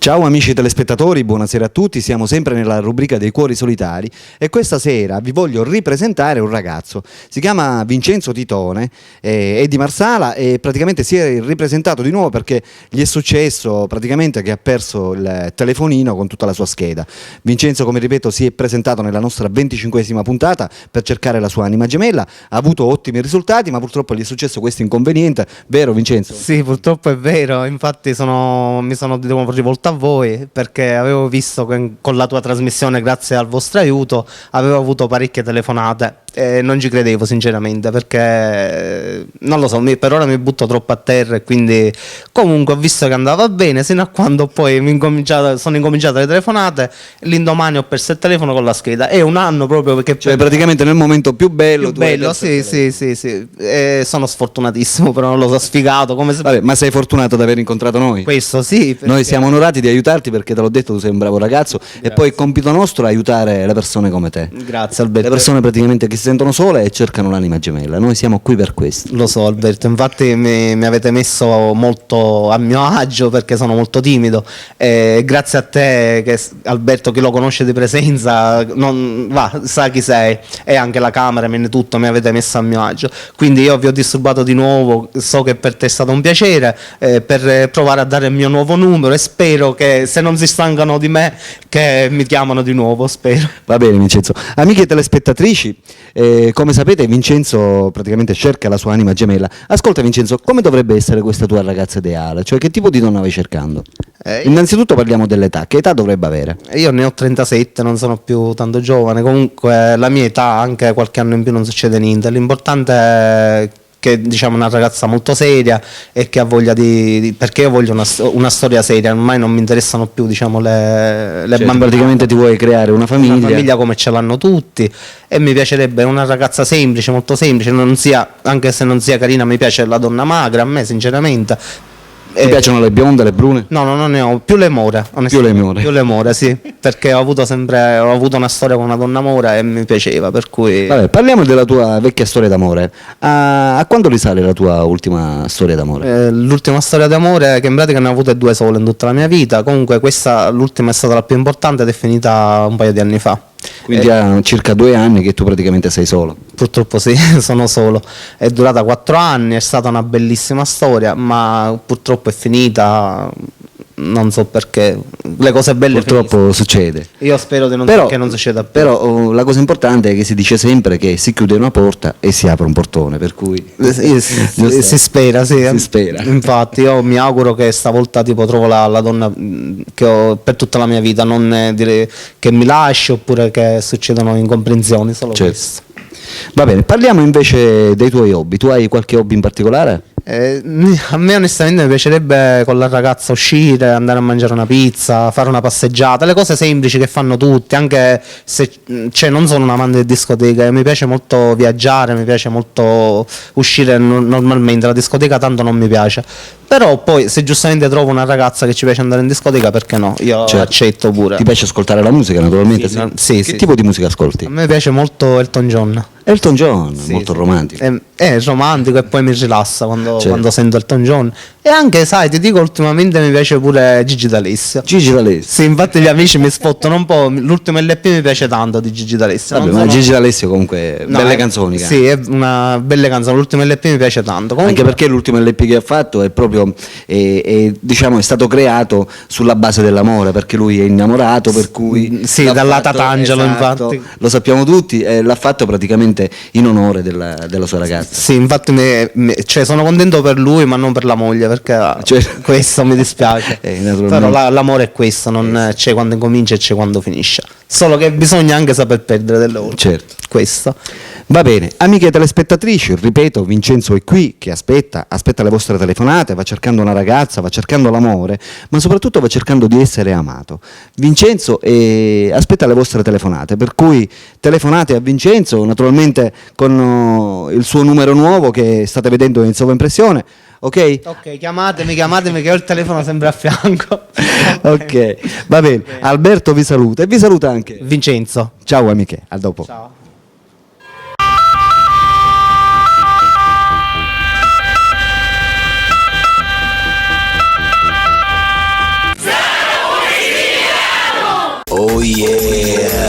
Ciao amici telespettatori, buonasera a tutti, siamo sempre nella rubrica dei cuori solitari e questa sera vi voglio ripresentare un ragazzo, si chiama Vincenzo Titone, è di Marsala e praticamente si è ripresentato di nuovo perché gli è successo praticamente che ha perso il telefonino con tutta la sua scheda. Vincenzo, come ripeto, si è presentato nella nostra 25esima puntata per cercare la sua anima gemella, ha avuto ottimi risultati ma purtroppo gli è successo questo inconveniente, vero Vincenzo? Sì, purtroppo è vero, infatti mi sono rivoltato a voi perché avevo visto che con la tua trasmissione, grazie al vostro aiuto, avevo avuto parecchie telefonate e non ci credevo sinceramente perché non lo so, per ora mi butto troppo a terra e quindi comunque ho visto che andava bene sino a quando poi sono incominciate le telefonate, l'indomani ho perso il telefono con la scheda, è un anno proprio perché Cioè praticamente nel momento più bello, sì, sono sfortunatissimo, però non lo so, sfigato come se... Vabbè, ma sei fortunato ad aver incontrato noi. Questo sì, perché... Noi siamo onorati di aiutarti perché te l'ho detto, tu sei un bravo ragazzo. Grazie. E poi il compito nostro è aiutare le persone come te. Grazie Alberto. Le persone praticamente che si sentono sole e cercano l'anima gemella, noi siamo qui per questo. Lo so Alberto, infatti mi avete messo molto a mio agio perché sono molto timido e grazie a te Alberto, chi lo conosce di presenza sa chi sei, e anche la camera, tutto mi avete messo a mio agio, quindi io vi ho disturbato di nuovo, so che per te è stato un piacere, per provare a dare il mio nuovo numero e spero che se non si stancano di me che mi chiamano di nuovo, spero. Va bene Vincenzo. Amiche telespettatrici, come sapete Vincenzo praticamente cerca la sua anima gemella. Ascolta Vincenzo, come dovrebbe essere questa tua ragazza ideale? Cioè che tipo di donna vai cercando? Innanzitutto parliamo dell'età, che età dovrebbe avere? Io ne ho 37, non sono più tanto giovane, comunque la mia età, anche qualche anno in più non succede niente, l'importante è che diciamo una ragazza molto seria e che ha voglia perché io voglio una storia seria, ormai non mi interessano più diciamo le bambine. Praticamente ti vuoi creare una famiglia come ce l'hanno tutti e mi piacerebbe una ragazza semplice, molto semplice, anche se non sia carina, mi piace la donna magra, a me sinceramente. Ti piacciono le bionde, le brune? No, non ne ho, più le more, onestamente. Più le more, sì, perché ho avuto una storia con una donna mora e mi piaceva, per cui... Vabbè, parliamo della tua vecchia storia d'amore. A quando risale la tua ultima storia d'amore? L'ultima storia d'amore, che in pratica ne ho avute 2 sole in tutta la mia vita, comunque l'ultima è stata la più importante ed è finita un paio di anni fa. Quindi ha circa 2 anni che tu praticamente sei solo. Purtroppo sì, sono solo. È durata 4 anni, è stata una bellissima storia, ma purtroppo è finita. Non so perché, le cose belle purtroppo succede. Io spero che non succeda più. Però la cosa importante è che si dice sempre che si chiude una porta e si apre un portone, per cui si spera, sì. Si spera. Infatti io mi auguro che stavolta trovo la donna che ho per tutta la mia vita, non dire che mi lasci oppure che succedono incomprensioni, solo questo. Va bene, parliamo invece dei tuoi hobby. Tu hai qualche hobby in particolare? A me onestamente mi piacerebbe con la ragazza uscire, andare a mangiare una pizza, fare una passeggiata, le cose semplici che fanno tutti, anche se non sono un amante di discoteca, mi piace molto viaggiare, mi piace molto uscire normalmente, la discoteca tanto non mi piace, però poi se giustamente trovo una ragazza che ci piace andare in discoteca, perché no? Io accetto pure. Ti piace ascoltare la musica naturalmente? Sì. Che tipo di musica ascolti? A me piace molto Elton John. Elton John, molto romantico. È romantico e poi mi rilassa quando sento Elton John. E anche, sai, ti dico, ultimamente mi piace pure Gigi D'Alessio. Gigi D'Alessio? Sì, infatti gli amici mi spottano un po'. L'ultimo LP mi piace tanto di Gigi D'Alessio. Vabbè, ma Gigi D'Alessio comunque, belle canzoni. Sì, è una belle canzone, l'ultimo LP mi piace tanto. Comunque, anche perché l'ultimo LP che ha fatto è proprio, diciamo, è stato creato sulla base dell'amore, perché lui è innamorato, per cui... Sì, dalla Tatangelo, esatto, infatti. Lo sappiamo tutti, l'ha fatto praticamente in onore della sua ragazza. Sì, infatti sono contento per lui ma non per la moglie, perché questo mi dispiace. Però l'amore è questo, non c'è quando incomincia e c'è quando finisce, solo che bisogna anche saper perdere delle volte. Certo. Questo. Va bene, amiche telespettatrici, ripeto, Vincenzo è qui che aspetta le vostre telefonate, va cercando una ragazza, va cercando l'amore, ma soprattutto va cercando di essere amato. Vincenzo aspetta le vostre telefonate, per cui telefonate a Vincenzo, naturalmente con il suo numero nuovo che state vedendo in sovraimpressione. Ok? Ok, chiamatemi che ho il telefono sempre a fianco. Ok, va bene. Alberto vi saluta e vi saluta anche Vincenzo. Ciao amiche, a dopo. Ciao. Oh yeah.